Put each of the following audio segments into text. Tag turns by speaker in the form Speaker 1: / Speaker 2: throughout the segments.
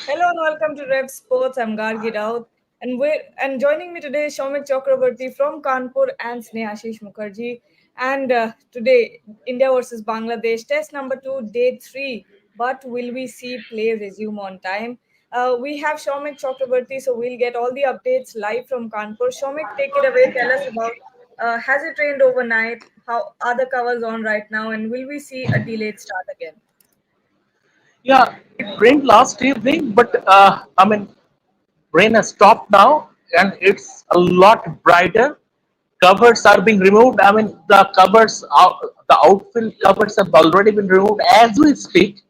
Speaker 1: Hello and welcome to Rev Sports. I'm Gargi Raut, and joining me today is Shomik Chakrabarti from Kanpur and Snehashish Mukherjee. And today, India versus Bangladesh, Test number 2, day 3. But will we see play resume on time? We have Shomik Chakrabarti, so we'll get all the updates live from Kanpur. Shomik, take it away. Tell us about has it rained overnight? How are the covers on right now? And will we see a delayed start again?
Speaker 2: Yeah, it rained last evening, but rain has stopped now and it's a lot brighter. Covers are being removed. The outfield covers have already been removed as we speak.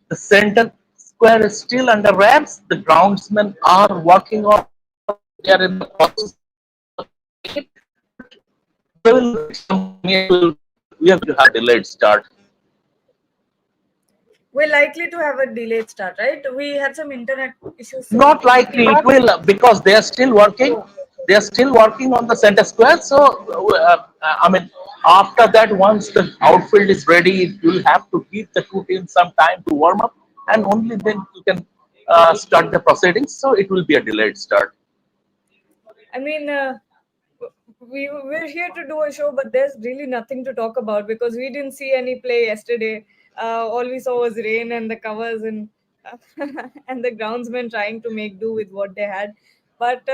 Speaker 2: The center square is still under wraps. The groundsmen are working on it. They are in the process of cleaning it. But they will wait some time. Yes, we are going to have delayed start.
Speaker 1: We're likely to have a delayed start, right? We had some internet issues, so
Speaker 2: Not likely it will because they are still working. They are still working on the center square. So, after that, once the outfield is ready, you will have to give the two teams some time to warm up, and only then you can start the proceedings. So, it will be a delayed start.
Speaker 1: I mean, we're here to do a show, but there's really nothing to talk about because we didn't see any play yesterday. All we saw was rain and the covers and and the groundsmen trying to make do with what they had. But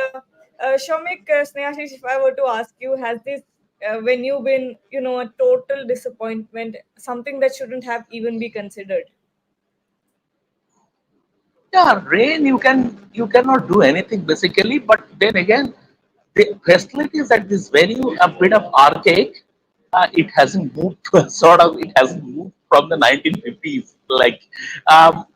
Speaker 1: Shomik, Snehashish, if I were to ask you, has this when you've been, a total disappointment, something that shouldn't have even be considered?
Speaker 2: Yeah, rain you cannot do anything basically, but then again, the facilities at this venue a bit of archaic. It hasn't moved it hasn't moved from the 1950s.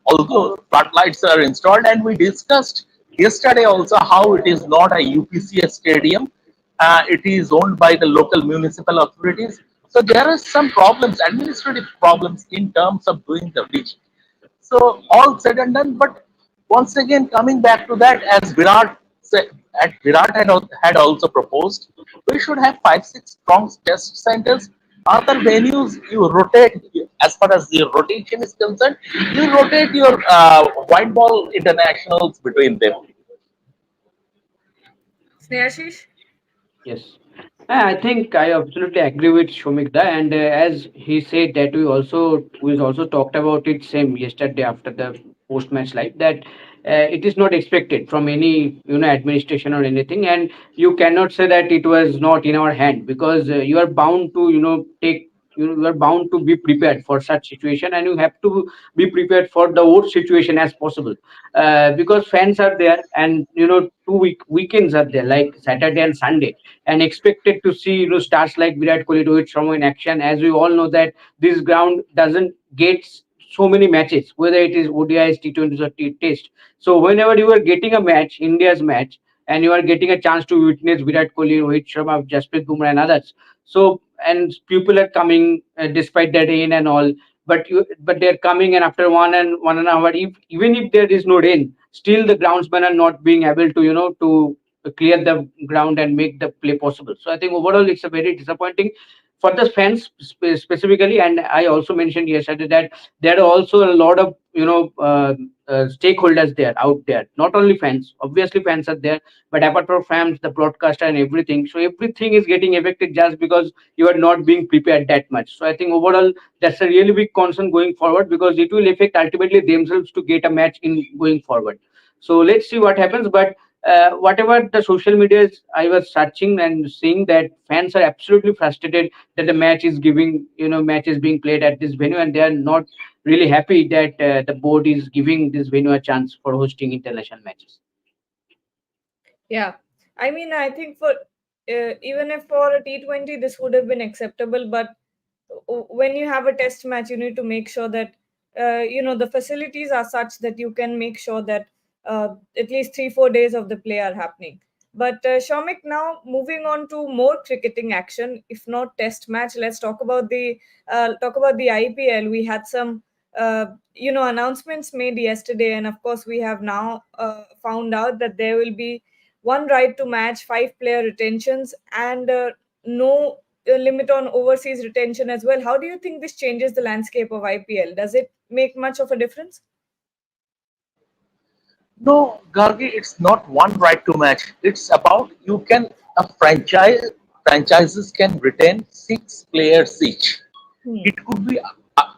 Speaker 2: Although floodlights are installed, and we discussed yesterday also how it is not a UPCS stadium. It is owned by the local municipal authorities. So there are some problems, administrative problems in terms of doing the reach. So all said and done, but once again coming back to that, as Virat had also proposed, we should have 5 6 strong test centers. Other venues you rotate as far as your rotation is concerned. You rotate your white ball internationals between them.
Speaker 1: Snehashish?
Speaker 3: Yes. I think I absolutely agree with Shomikda, and as he said that we also talked about it same yesterday after the post match live that it is not expected from any administration or anything, and you cannot say that it was not in our hand because you are bound to take you are bound to be prepared for such situation, and you have to be prepared for the worst situation as possible because fans are there, and weekends are there like Saturday and Sunday, and expected to see stars like Virat Kohli, Rohit Sharma in action. As we all know that this ground doesn't get so many matches, whether it is ODIs, T20s or Test. So whenever you are getting a match, India's match, and you are getting a chance to witness Virat Kohli, Rohit Sharma, Jasprit Bumrah, and others. So and people are coming despite the rain and all. But they're coming, and after 1 and 1.5 hour, even if there is no rain, still the groundsmen are not being able to clear the ground and make the play possible. So I think overall it's a very disappointing for the fans specifically. And I also mentioned yesterday that there are also a lot of stakeholders there out there. Not only fans, obviously fans are there, but apart from fans, the broadcaster and everything. So everything is getting affected just because you are not being prepared that much. So I think overall that's a really big concern going forward because it will affect ultimately themselves to get a match in going forward. So let's see what happens. But whatever the social media is, I was searching and seeing that fans are absolutely frustrated that the match is being played at this venue, and they are not really happy that the board is giving this venue a chance for hosting international matches.
Speaker 1: Yeah, I mean, I think for even if for a T20 this would have been acceptable, but when you have a test match, you need to make sure that the facilities are such that you can make sure that at least 3 4 days of the play are happening. But Shomik, now moving on to more cricketing action, if not test match, let's talk about the IPL. We had some announcements made yesterday, and of course we have now found out that there will be one right to match, 5 player retentions, and no limit on overseas retention as well. How do you think this changes the landscape of IPL? Does it make much of a difference?
Speaker 2: No, Gargi, it's not one right to match. It's about you can a franchises can retain 6 players each.
Speaker 1: Hmm.
Speaker 2: It could be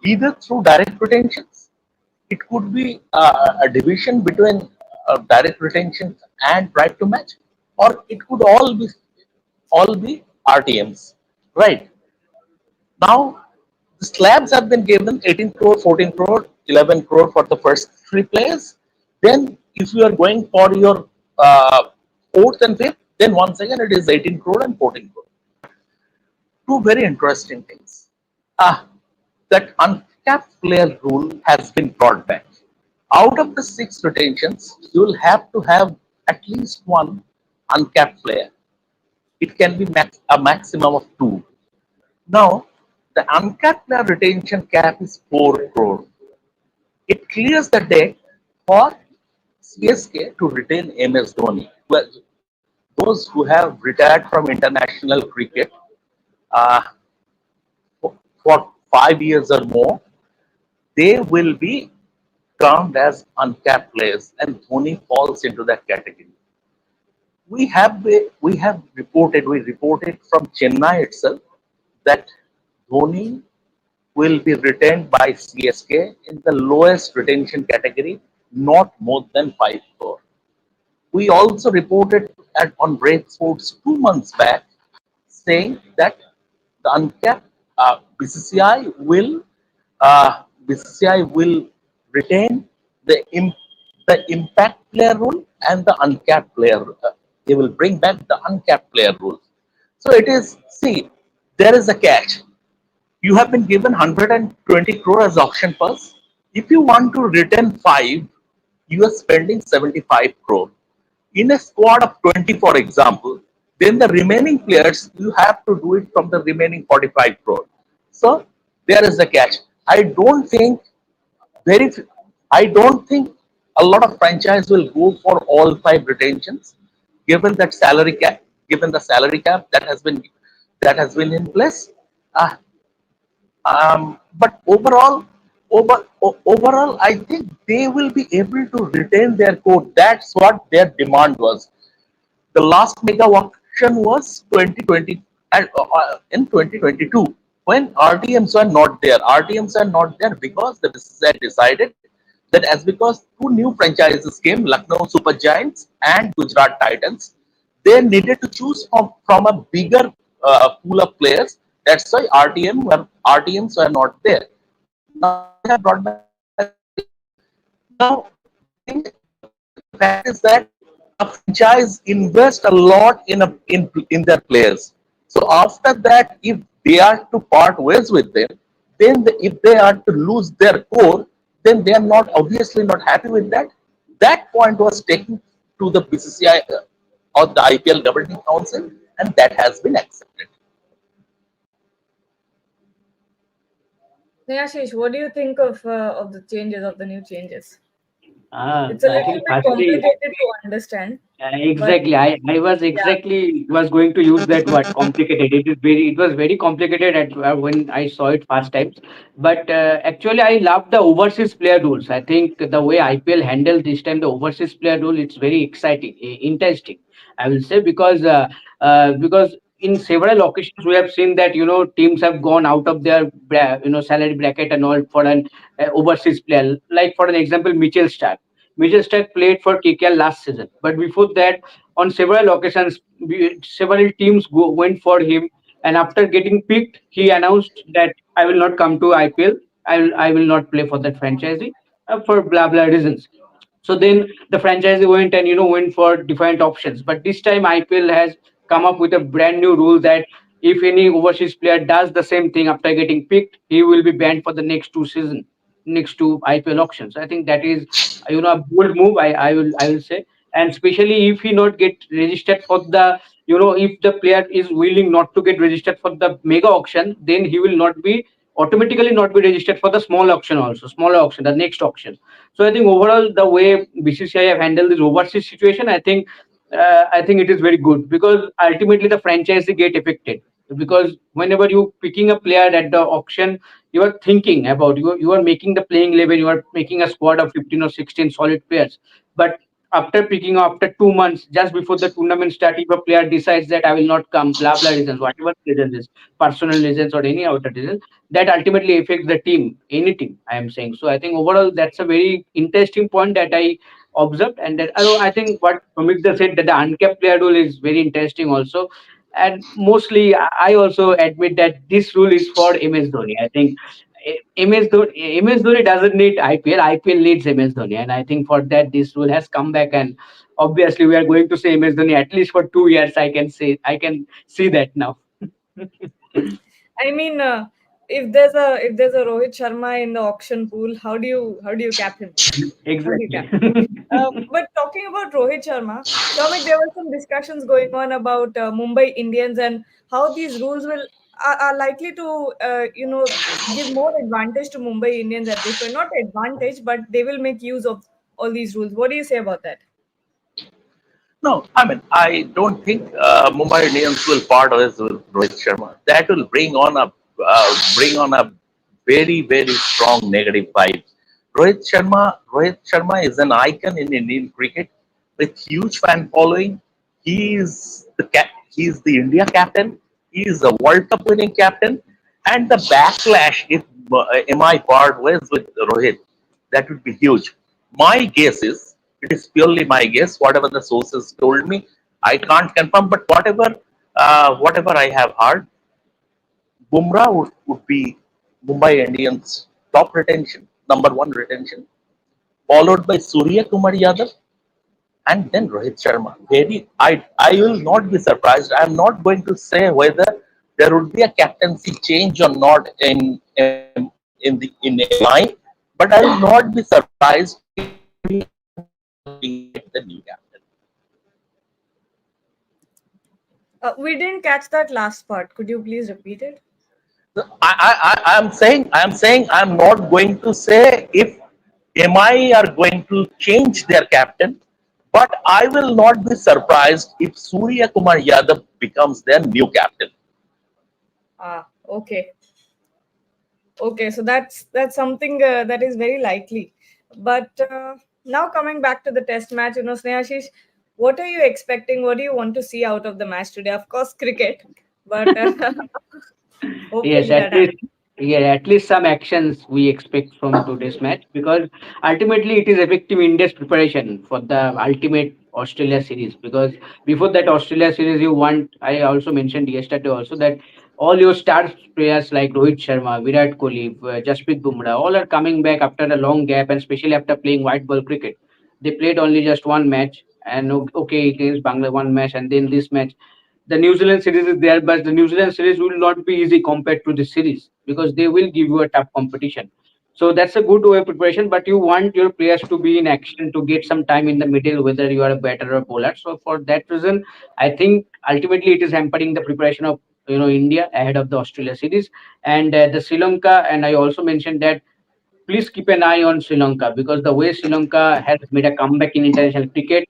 Speaker 2: either through direct retentions. It could be a division between direct retention and right to match, or it could all be RTMs. Right now, the slabs have been given 18 crore, 14 crore, 11 crore for the first 3 players. Then, if you are going for your fourth and fifth, then once again it is 18 crore and 14 crore. But two very interesting things. Ah, that uncapped player rule has been brought back. Out of the 6 rotations, you will have to have at least one uncapped player. It can be a maximum of two. Now, the uncapped player retention cap is 4 crore. It clears the deck for CSK to retain MS Dhoni. Well, those who have retired from international cricket uh, for 5 years or more, they will be termed as uncapped players, and Dhoni falls into that category. We reported from Chennai itself that Dhoni will be retained by CSK in the lowest retention category, not more than 5 crore. We also reported on Brave Sports 2 months back saying that the uncapped BCCI will retain the the impact player rule and the uncapped player. They will bring back the uncapped player rule. So it is, see, there is a catch. You have been given 120 crore as auction purse. If you want to return 5, you are spending 75 crore. In a squad of 20, for example, then the remaining players, you have to do it from the remaining 45 crore. So there is a catch. I don't think very I don't think a lot of franchise will go for all 5 retentions, given that salary cap, given the salary cap that has been in place. Uh, but overall, I think they will be able to retain their code. That's what their demand was. The last mega auction was 2020 and in 2022 when RTMs were not there. RTMs are not there because the BCCI decided that as because two new franchises came, Lucknow Super Giants and Gujarat Titans, they needed to choose from a bigger pool of players. That's why RTMs were not there. Now they have brought back RTMs. Now the thing, the fact is that a franchise invest a lot in their players. So after that, if they are to part ways with them, then if they are to lose their core, then they are not obviously not happy with that. That point was taken to the BCCI or the IPL governing council, and that has been accepted.
Speaker 1: Ashish, what do you think of the changes, of the new changes? It's a
Speaker 3: I
Speaker 1: little
Speaker 3: think
Speaker 1: bit
Speaker 3: firstly,
Speaker 1: complicated to understand, but
Speaker 3: exactly. I was
Speaker 1: yeah.
Speaker 3: exactly was going to use that word complicated. It was very complicated at when I saw it first times. But actually, I love the overseas player rules. I think the way IPL handled this time the overseas player rule, it's very exciting, interesting. I will say because in several occasions we have seen that teams have gone out of their salary bracket and all for an overseas player. Like for an example, Mitchell Stark. Mitchell Stark played for KKR last season, but before that, on several occasions, several teams went for him. And after getting picked, he announced that I will not come to IPL. I will not play for that franchise for blah blah reasons. So then the franchise went and went for different options. But this time IPL has come up with a brand new rule that if any overseas player does the same thing after getting picked, he will be banned for the next two IPL auctions. I think that is a bold move. I will say, and especially if he not get registered for the if the player is willing not to get registered for the mega auction, then he will not be automatically not be registered for the small auction also, smaller auction, the next auction. So I think overall the way BCCI have handled this overseas situation, I think it is very good because ultimately the franchise get affected because whenever you picking a player at the auction, you are thinking about you are making the playing 11, you are making a squad of 15 or 16 solid players, but after picking after 2 months, just before the tournament start, if a player decides that I will not come, blah blah reasons, whatever reasons is, personal reasons or any other reasons, that ultimately affects the team, any team. I am saying. So I think overall that's a very interesting point that I observed, and that I think what Pramita said, that the uncapped player rule is very interesting also. And mostly, I also admit that this rule is for MS Dhoni. I think MS Dhoni doesn't need IPL. IPL needs MS Dhoni, and I think for that this rule has come back. And obviously, we are going to say MS Dhoni at least for 2 years. I can see that now.
Speaker 1: I mean, if there's a Rohit Sharma in the auction pool, how do you cap him? How do you
Speaker 3: Exactly.
Speaker 1: cap? But talking about Rohit Sharma, Shomik, there were some discussions going on about Mumbai Indians and how these rules are likely to give more advantage to Mumbai Indians at this point. Not advantage, but they will make use of all these rules. What do you say about that?
Speaker 2: No, I mean, I don't think Mumbai Indians will part ways with Rohit Sharma. That will bring on a very very strong negative vibe. Rohit Sharma is an icon in Indian cricket with huge fan following. He is the India captain. He is a World Cup winning captain, and the backlash if MI part ways with Rohit, that would be huge. My guess is, it is purely my guess, whatever the sources told me, I can't confirm, but whatever I have heard, Bumrah would be Mumbai Indians' top retention, number one retention, followed by Surya Kumar Yadav and then Rohit Sharma. I will not be surprised. I am not going to say whether there would be a captaincy change or not in MI, but I will not be surprised if being the new captain.
Speaker 1: We didn't catch that last part. Could you please repeat it?
Speaker 2: I'm saying I'm not going to say if MI are going to change their captain, but I will not be surprised if Surya Kumar Yadav becomes their new captain.
Speaker 1: Okay. Okay, so that's something that is very likely. But now coming back to the test match, Snehashish, what are you expecting? What do you want to see out of the match today? Of course, cricket, but
Speaker 3: Yes,
Speaker 1: hopefully
Speaker 3: at
Speaker 1: that happens.
Speaker 3: least, yeah, at least some actions we expect from today's match, because ultimately it is affecting India's preparation for the ultimate Australia series. Because before that Australia series, you want, I also mentioned yesterday also, that all your star players like Rohit Sharma, Virat Kohli, Jasprit Bumrah, all are coming back after a long gap, and especially after playing white ball cricket. They played only just one match, and okay, against Bangla one match, and then this match. The New Zealand series is there, but the New Zealand series will not be easy compared to the series, because they will give you a tough competition. So that's a good way of preparation, but you want your players to be in action to get some time in the middle, whether you are a batter or bowler. So for that reason, I think ultimately it is hampering the preparation of India ahead of the Australia series and the Sri Lanka. And I also mentioned that please keep an eye on Sri Lanka, because the way Sri Lanka has made a comeback in international cricket,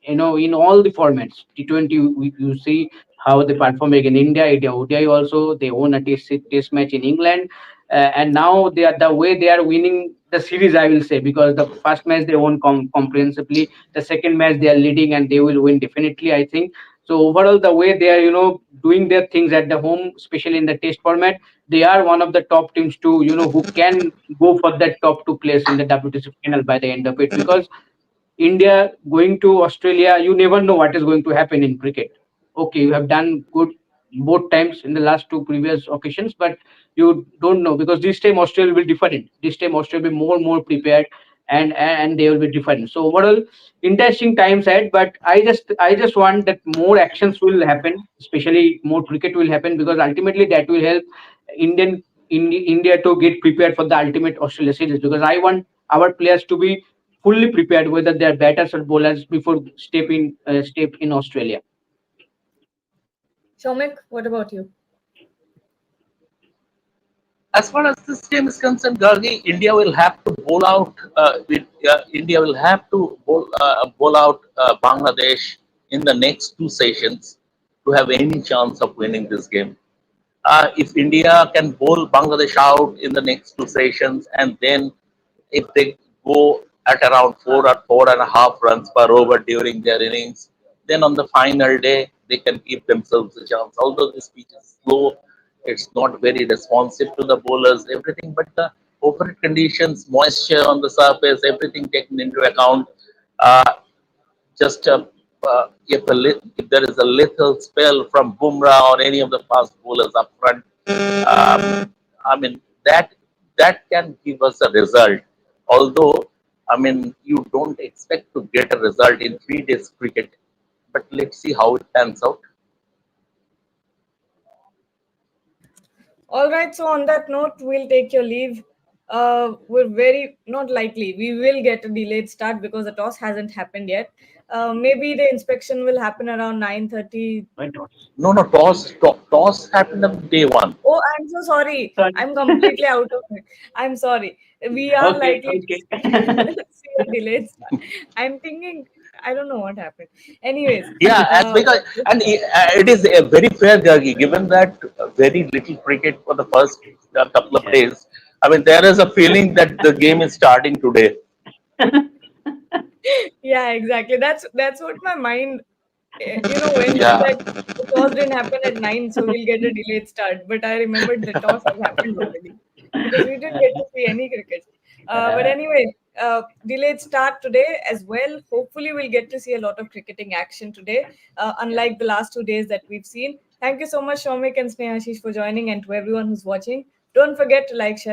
Speaker 3: in all the formats, T20, you see how they perform against India, India ODI also, they won a test match in England, and now they are the way they are winning the series, I will say, because the first match they won comprehensively, the second match they are leading and they will win definitely, I think. So overall, the way they are, doing their things at the home, especially in the test format, they are one of the top teams to who can go for that top two place in the WTC final by the end of it, because India going to Australia, you never know what is going to happen in cricket. Okay, you have done good both times in the last two previous occasions, but you don't know, because this time Australia will be different. This time Australia will be more prepared, and they will be different. So overall, interesting times ahead. But I just want that more actions will happen, especially more cricket will happen, because ultimately that will help India to get prepared for the ultimate Australia series. Because I want our players to be fully prepared, whether they are batters or bowlers, before step in Australia.
Speaker 1: Shomik, what about you?
Speaker 2: As far as this game is concerned, Gargi, India will have to bowl out. India will have to bowl out Bangladesh in the next two sessions to have any chance of winning this game. If India can bowl Bangladesh out in the next two sessions, and then if they go at around 4 or 4.5 runs per over during their innings. Then on the final day, they can give themselves a chance. Although this pitch is slow, it's not very responsive to the bowlers, everything, but the overhead conditions, moisture on the surface, everything taken into account. Uh, just if there is a little spell from Bumrah or any of the fast bowlers up front, I mean that can give us a result. Although I mean you don't expect to get a result in 3 days cricket, but let's see how it pans out.
Speaker 1: All right. So on that note, we'll take your leave. We're very not likely. We will get a delayed start because the toss hasn't happened yet. Maybe the inspection will happen around 9:30.
Speaker 3: Why not?
Speaker 2: No, no, toss happened on day one.
Speaker 1: Oh, I'm so sorry.
Speaker 3: Sorry.
Speaker 1: I'm completely out of it. I'm sorry. We are
Speaker 3: Okay,
Speaker 1: likely to
Speaker 3: okay.
Speaker 1: see a delayed start. I'm thinking, I don't know what happened. Anyways,
Speaker 2: Yeah, as
Speaker 1: uh,
Speaker 2: because and it is a very fair judge given that very little cricket for the first couple of
Speaker 3: Yeah.
Speaker 2: days. I mean, there is a feeling that the game is starting today.
Speaker 1: yeah, exactly. That's what my mind. When she
Speaker 2: Yeah,
Speaker 1: said the toss didn't happen at 9, so we'll get a delayed start. But I remembered the toss has happened already because we didn't get to see any cricket. But
Speaker 3: Uh,
Speaker 1: anyway, delayed start today as well. Hopefully, we'll get to see a lot of cricketing action today,
Speaker 3: yeah.
Speaker 1: unlike the last 2 days that we've seen. Thank you so much, Shomik and Snehashish, for joining, and to everyone who's watching. Don't forget to like, share,